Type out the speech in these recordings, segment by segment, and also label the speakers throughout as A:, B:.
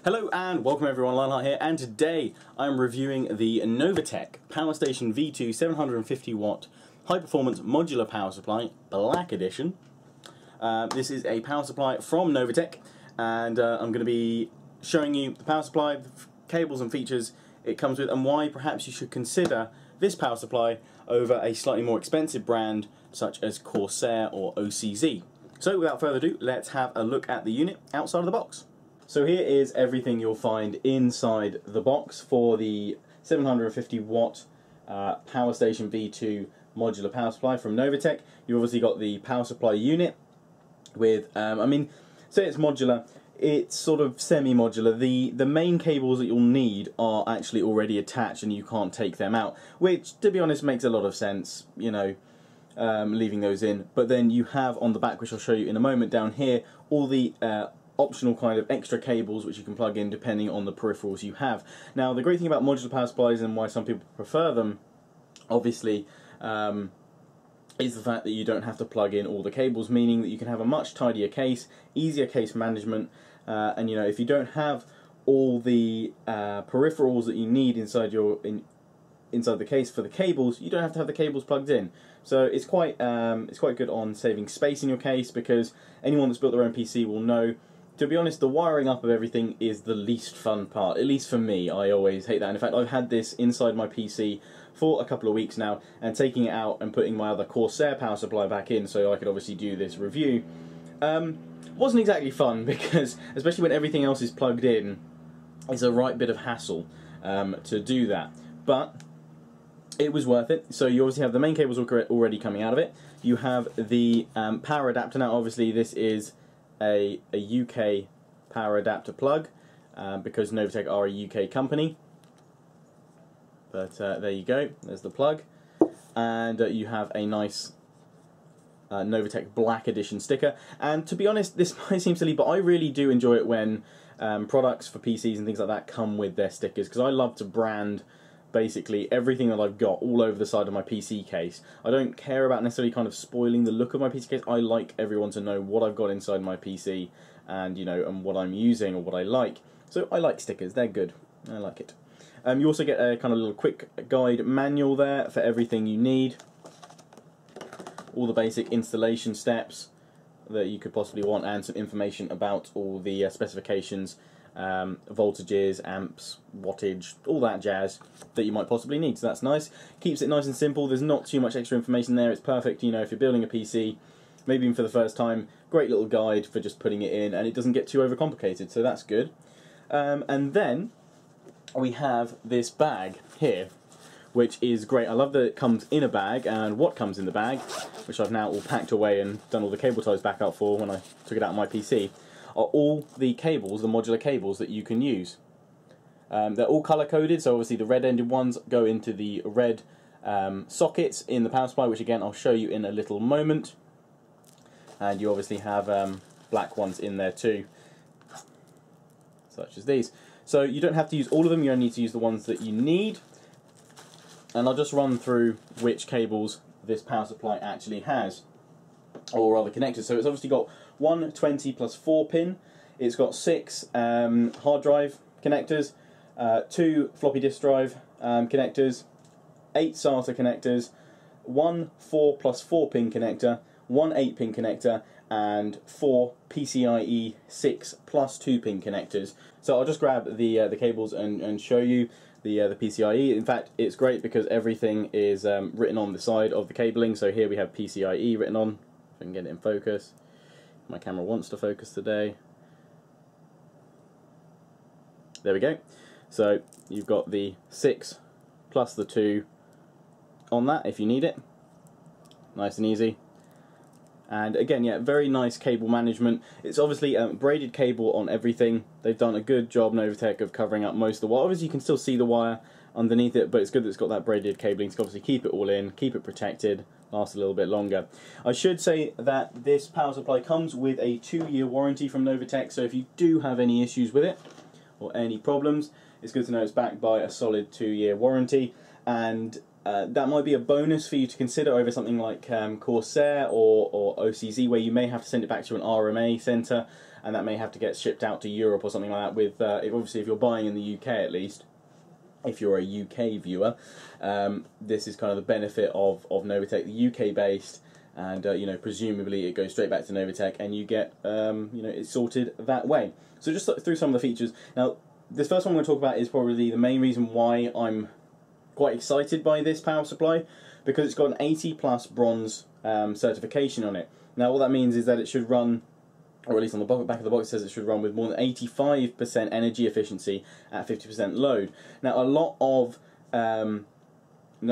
A: Hello and welcome everyone, Lionheart here, and today I'm reviewing the Novatech Powerstation V2 750 watt high performance modular power supply, Black Edition. This is a power supply from Novatech, and I'm going to be showing you the power supply, the cables and features it comes with, and why perhaps you should consider this power supply over a slightly more expensive brand such as Corsair or OCZ. So without further ado, let's have a look at the unit outside of the box. So here is everything you'll find inside the box for the 750 watt Powerstation V2 modular power supply from Novatech. You've obviously got the power supply unit with, say it's modular, it's sort of semi-modular. The main cables that you'll need are actually already attached and you can't take them out, which to be honest makes a lot of sense, you know, leaving those in. But then you have on the back, which I'll show you in a moment, down here, all the optional kind of extra cables which you can plug in depending on the peripherals you have. Now the great thing about modular power supplies and why some people prefer them, obviously, is the fact that you don't have to plug in all the cables, meaning that you can have a much tidier case, easier case management, and you know, if you don't have all the peripherals that you need inside inside the case for the cables, you don't have to have the cables plugged in. So it's quite good on saving space in your case, because anyone that's built their own PC will know, to be honest, the wiring up of everything is the least fun part, at least for me. I always hate that. And in fact, I've had this inside my PC for a couple of weeks now, and taking it out and putting my other Corsair power supply back in so I could obviously do this review wasn't exactly fun, because especially when everything else is plugged in, it's a right bit of hassle to do that. But it was worth it. So you obviously have the main cables already coming out of it. You have the power adapter. Now obviously this is a UK power adapter plug, because Novatech are a UK company. But there you go, there's the plug. And you have a nice Novatech Black Edition sticker. And to be honest, this might seem silly, but I really do enjoy it when products for PCs and things like that come with their stickers, because I love to brand basically everything that I've got all over the side of my PC case. I don't care about necessarily kind of spoiling the look of my PC case. I like everyone to know what I've got inside my PC, and you know, and what I'm using or what I like. So I like stickers, they're good, I like it. You also get a kind of little quick guide manual there for everything you need, all the basic installation steps that you could possibly want, and some information about all the specifications, voltages, amps, wattage, all that jazz that you might possibly need. So that's nice. Keeps it nice and simple. There's not too much extra information there. It's perfect, you know, if you're building a PC, maybe even for the first time. Great little guide for just putting it in, and it doesn't get too overcomplicated, so that's good. And then we have this bag here, which is great. I love that it comes in a bag, and what comes in the bag, which I've now all packed away and done all the cable ties back out for when I took it out of my PC, are all the cables, the modular cables that you can use. They're all colour coded, so obviously the red ended ones go into the red sockets in the power supply, which again I'll show you in a little moment. And you obviously have black ones in there too, such as these. So you don't have to use all of them, you only need to use the ones that you need. And I'll just run through which cables this power supply actually has, or rather connectors. So it's obviously got one 20 plus 4 pin, it's got 6 hard drive connectors, 2 floppy disk drive connectors, 8 SATA connectors, 1 4 plus 4 pin connector, 1 8 pin connector, and 4 PCIe 6 plus 2 pin connectors. So I'll just grab the cables and show you the PCIe. In fact, it's great because everything is written on the side of the cabling. So here we have PCIe written on, if I can get it in focus. My camera wants to focus today. There we go. So you've got the 6 plus the 2 on that if you need it. Nice and easy. And again, yeah, very nice cable management. It's obviously braided cable on everything. They've done a good job, Novatech, of covering up most of the wire. Obviously you can still see the wire underneath it, but it's good that it's got that braided cabling to obviously keep it all in, keep it protected, last a little bit longer. I should say that this power supply comes with a 2-year warranty from Novatech, so if you do have any issues with it or any problems, it's good to know it's backed by a solid 2-year warranty. And that might be a bonus for you to consider over something like Corsair or OCZ, where you may have to send it back to an RMA centre and that may have to get shipped out to Europe or something like that. With obviously, if you're buying in the UK at least, if you're a UK viewer, this is kind of the benefit of Novatech, the UK based, and you know, presumably it goes straight back to Novatech, and you get you know, it's sorted that way. So just through some of the features. Now, this first one I'm going to talk about is probably the main reason why I'm quite excited by this power supply, because it's got an 80+ bronze certification on it. Now, what that means is that it should run, or at least on the back of the box it says it should run with more than 85% energy efficiency at 50% load. Now, a lot of you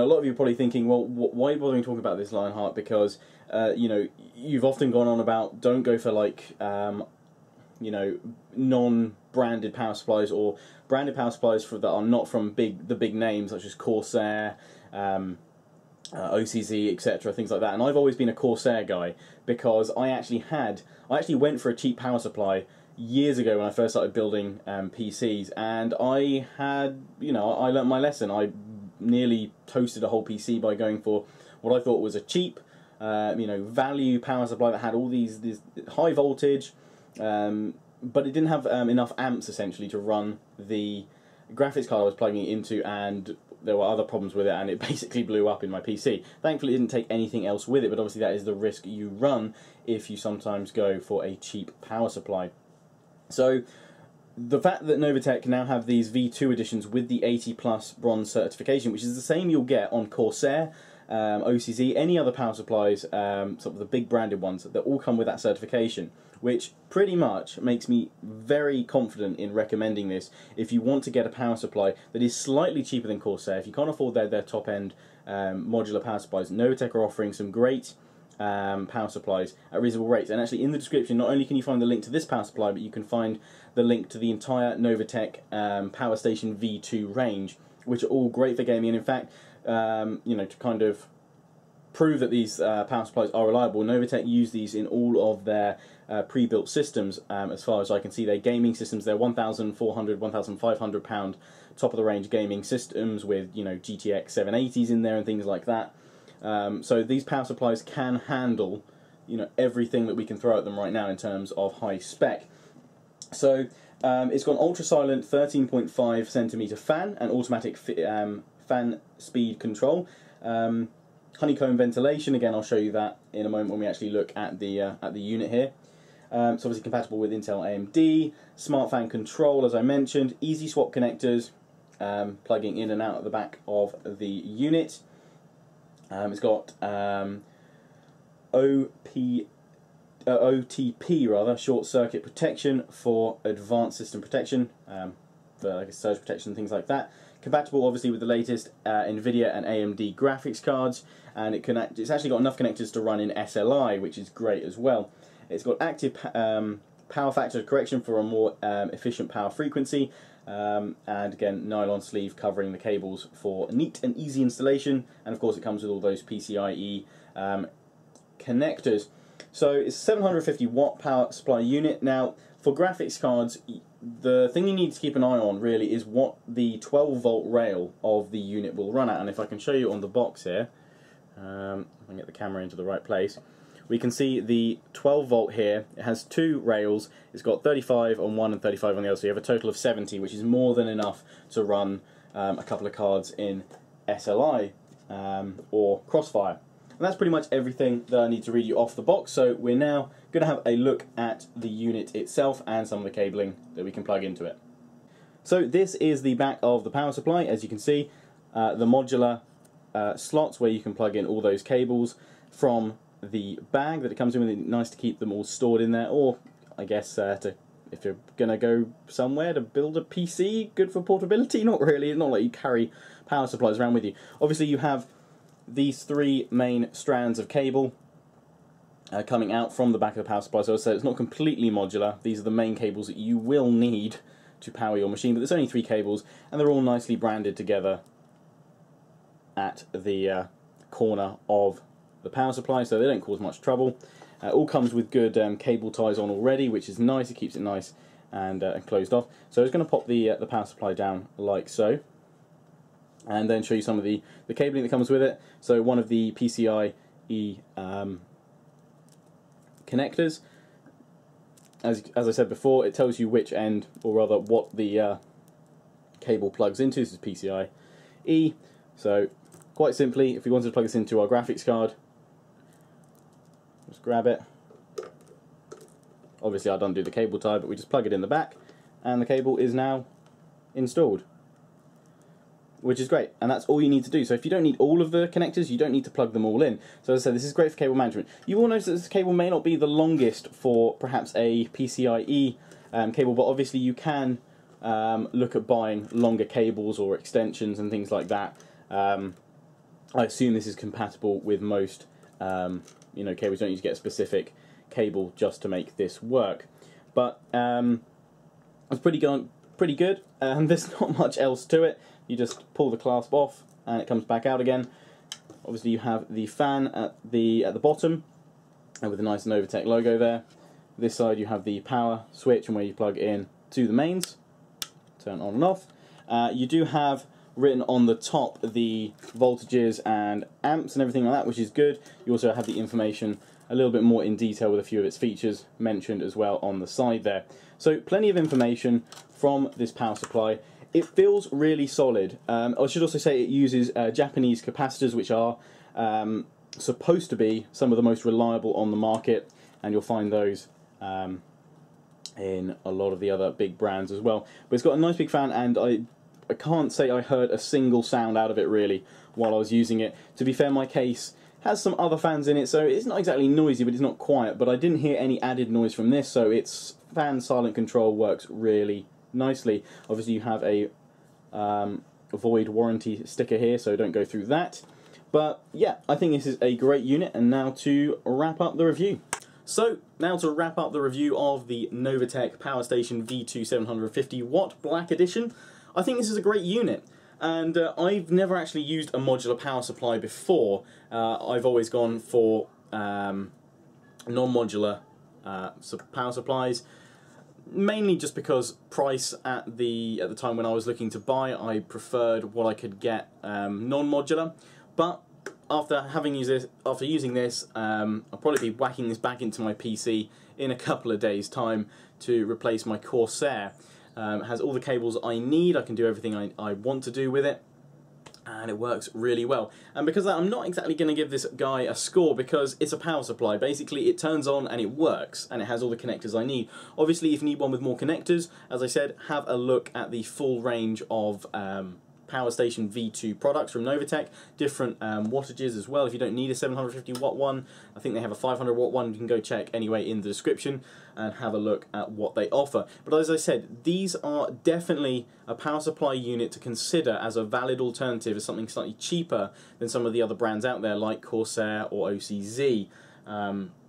A: are probably thinking, well, why are you bothering talking about this, Lionheart? Because you know, you've often gone on about don't go for like you know, non-branded power supplies, or branded power supplies that are not from the big names such as Corsair, OCZ, etc., things like that. And I've always been a Corsair guy, because I actually went for a cheap power supply years ago when I first started building PCs, and I had, you know, I learnt my lesson. I nearly toasted a whole PC by going for what I thought was a cheap, you know, value power supply that had all these high voltage, but it didn't have enough amps essentially to run the graphics card I was plugging it into, and there were other problems with it, and it basically blew up in my PC. Thankfully, it didn't take anything else with it, but obviously that is the risk you run if you sometimes go for a cheap power supply. So the fact that Novatech now have these V2 editions with the 80+ bronze certification, which is the same you'll get on Corsair, OCZ, any other power supplies, sort of the big branded ones, that all come with that certification, which pretty much makes me very confident in recommending this if you want to get a power supply that is slightly cheaper than Corsair. If you can't afford their top-end modular power supplies, Novatech are offering some great power supplies at reasonable rates. And actually, in the description, not only can you find the link to this power supply, but you can find the link to the entire Novatech Powerstation V2 range, which are all great for gaming. And in fact, you know, to kind of prove that these power supplies are reliable, Novatech use these in all of their pre-built systems. As far as I can see, they're gaming systems. They're £1,400, £1,500 top-of-the-range gaming systems with, you know, GTX 780s in there and things like that. So these power supplies can handle, you know, everything that we can throw at them right now in terms of high spec. So it's got an ultra-silent 13.5cm fan and automatic fan speed control. Honeycomb ventilation, again I'll show you that in a moment when we actually look at the unit here. It's obviously compatible with Intel AMD, smart fan control as I mentioned, easy swap connectors, plugging in and out at the back of the unit. It's got OTP rather, short circuit protection for advanced system protection, for like surge protection and things like that. Compatible obviously with the latest NVIDIA and AMD graphics cards, and it's actually got enough connectors to run in SLI, which is great as well. It's got active power factor correction for a more efficient power frequency, and again nylon sleeve covering the cables for neat and easy installation, and of course it comes with all those PCIe connectors. So it's a 750 watt power supply unit. Now for graphics cards, the thing you need to keep an eye on really is what the 12-volt rail of the unit will run at, and if I can show you on the box here, if I can get the camera into the right place, we can see the 12-volt here. It has two rails. It's got 35 on one and 35 on the other, so you have a total of 70, which is more than enough to run a couple of cards in SLI or Crossfire. And that's pretty much everything that I need to read you off the box. So we're now going to have a look at the unit itself and some of the cabling that we can plug into it. So this is the back of the power supply. As you can see, the modular slots where you can plug in all those cables from the bag that it comes in with. Nice to keep them all stored in there, or I guess if you're going to go somewhere to build a PC, good for portability. Not really, it's not like you carry power supplies around with you. Obviously you have these three main strands of cable coming out from the back of the power supply. So as I said, it's not completely modular. These are the main cables that you will need to power your machine, but there's only three cables, and they're all nicely branded together at the corner of the power supply, so they don't cause much trouble. All comes with good cable ties on already, which is nice. It keeps it nice and closed off. So I'm just going to pop the power supply down like so, and then show you some of the cabling that comes with it. So one of the PCIe connectors, as I said before, it tells you which end, or rather what the cable plugs into. This is PCIe. So quite simply, if we wanted to plug this into our graphics card, just grab it. Obviously I'd undo the cable tie, but we just plug it in the back and the cable is now installed, which is great, and that's all you need to do. So if you don't need all of the connectors, you don't need to plug them all in. So as I said, this is great for cable management. You will notice that this cable may not be the longest for perhaps a PCIe cable, but obviously you can look at buying longer cables or extensions and things like that. I assume this is compatible with most cables. You don't need to get a specific cable just to make this work. But it's pretty good, and there's not much else to it. You just pull the clasp off and it comes back out again. Obviously you have the fan at the bottom and with a nice Novatech logo there. This side you have the power switch and where you plug in to the mains, turn on and off. You do have written on the top the voltages and amps and everything like that, which is good. You also have the information a little bit more in detail with a few of its features mentioned as well on the side there. So plenty of information from this power supply. It feels really solid. I should also say it uses Japanese capacitors, which are supposed to be some of the most reliable on the market, and you'll find those in a lot of the other big brands as well. But it's got a nice big fan, and I can't say I heard a single sound out of it really while I was using it. To be fair, my case has some other fans in it, so it's not exactly noisy, but it's not quiet. But I didn't hear any added noise from this, so its fan silent control works really nicely. Obviously you have a void warranty sticker here, so don't go through that. But yeah, I think this is a great unit, and now to wrap up the review. So, now to wrap up the review of the Novatech Powerstation V2 750Watt Black Edition. I think this is a great unit, and I've never actually used a modular power supply before. I've always gone for non-modular power supplies, mainly just because price at the time when I was looking to buy, I preferred what I could get non-modular. But after using this, I'll probably be whacking this back into my PC in a couple of days' time to replace my Corsair. It has all the cables I need. I can do everything I want to do with it, and it works really well. And because of that, I'm not exactly going to give this guy a score, because it's a power supply. Basically, it turns on and it works, and it has all the connectors I need. Obviously, if you need one with more connectors, as I said, have a look at the full range of Powerstation V2 products from Novatech, different wattages as well. If you don't need a 750 watt one, I think they have a 500 watt one. You can go check anyway in the description and have a look at what they offer. But as I said, these are definitely a power supply unit to consider as a valid alternative, as something slightly cheaper than some of the other brands out there like Corsair or OCZ,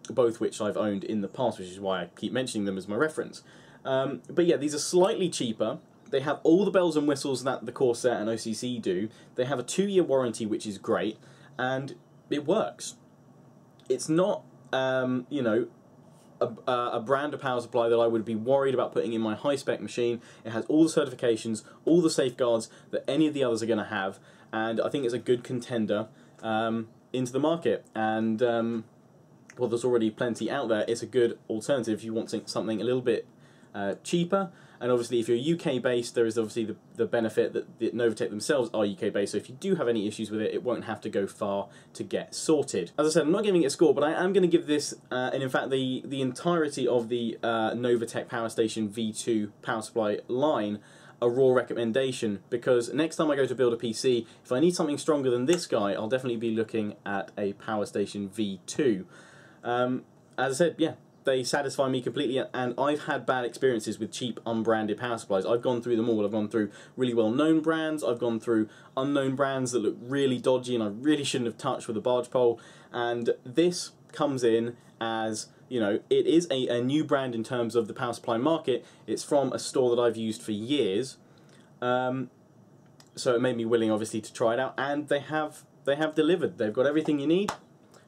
A: both which I've owned in the past, which is why I keep mentioning them as my reference. But yeah, these are slightly cheaper. They have all the bells and whistles that the Corsair and OCZ do. They have a 2-year warranty, which is great, and it works. It's not, you know, a brand of power supply that I would be worried about putting in my high-spec machine. It has all the certifications, all the safeguards that any of the others are going to have, and I think it's a good contender into the market. And, well, there's already plenty out there. It's a good alternative if you want something a little bit cheaper. And obviously, if you're UK based, there is obviously the benefit that the Novatech themselves are UK based, so if you do have any issues with it, it won't have to go far to get sorted. As I said, I'm not giving it a score, but I am going to give this, and in fact the entirety of the Novatech Powerstation V2 power supply line, a raw recommendation, because next time I go to build a PC, if I need something stronger than this guy, I'll definitely be looking at a Powerstation V2. As I said, yeah, they satisfy me completely, and I've had bad experiences with cheap unbranded power supplies. I've gone through them all. I've gone through really well-known brands, I've gone through unknown brands that look really dodgy and I really shouldn't have touched with a barge pole, and this comes in as, you know, it is a new brand in terms of the power supply market. It's from a store that I've used for years, so it made me willing, obviously, to try it out, and they have delivered. They've got everything you need.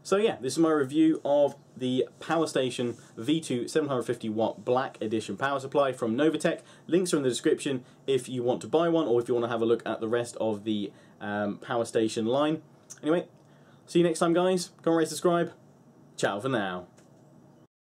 A: So yeah, this is my review of the Powerstation V2 750 watt Black Edition power supply from Novatech. Links are in the description if you want to buy one, or if you want to have a look at the rest of the Powerstation line. Anyway, see you next time, guys. Comment, rate, subscribe. Ciao for now.